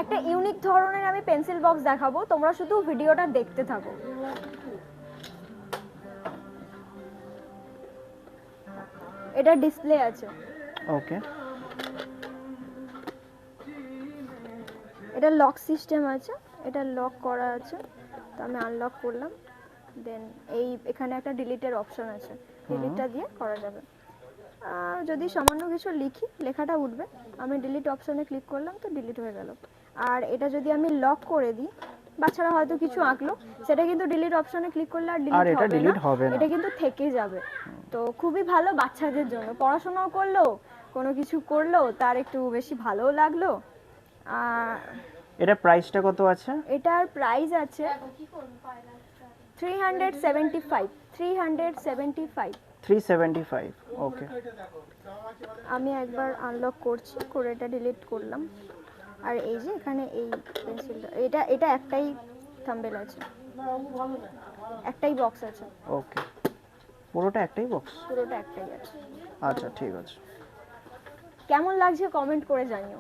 একটা ইউনিক ধরনের আমি পেন্সিল বক্স দেখাবো, তোমরা শুধু ভিডিওটা দেখতে থাকো। এটা ডিসপ্লে আছে। ওকে, এটা লক সিস্টেম আছে, এটা লক করা আছে, তো আমি আনলক করলাম। দেন এখানে একটা ডিলিটের অপশন আছে, ডিলিটটা দিয়ে করা যাবে। যদি সামান্য কিছু লিখি লেখাটা উঠবে, আমি ডিলিট অপশনে ক্লিক করলাম তো ডিলিট হয়ে গেল। আর এটা যদি আমি লক করে দিই, বাচ্চারা হয়তো কিছু আঁকলো, সেটা কিন্তু ডিলিট অপশনে ক্লিক করলে আর ডিলিট হবে না, এটা কিন্তু থেকে যাবে। তো খুবই ভালো বাচ্চাদের জন্য, পড়াশোনাও করলো, কোনো কিছু করলো, তার একটু বেশি ভালোও লাগলো। এটা প্রাইসটা কত আছে? এটার প্রাইস আছে 375। 375। ওকে, আমি একবার আনলক করছি, করে এটা ডিলিট করলাম। আর এই যে এখানে এই পেন্সিলটা, এটা একটাই থাম্বনেল আছে, একটাই বক্স আছে। ওকে, পুরোটা একটাই বক্স? পুরোটা একটাই আছে। আচ্ছা, ঠিক আছে। কেমন লাগছে কমেন্ট করে জানিও।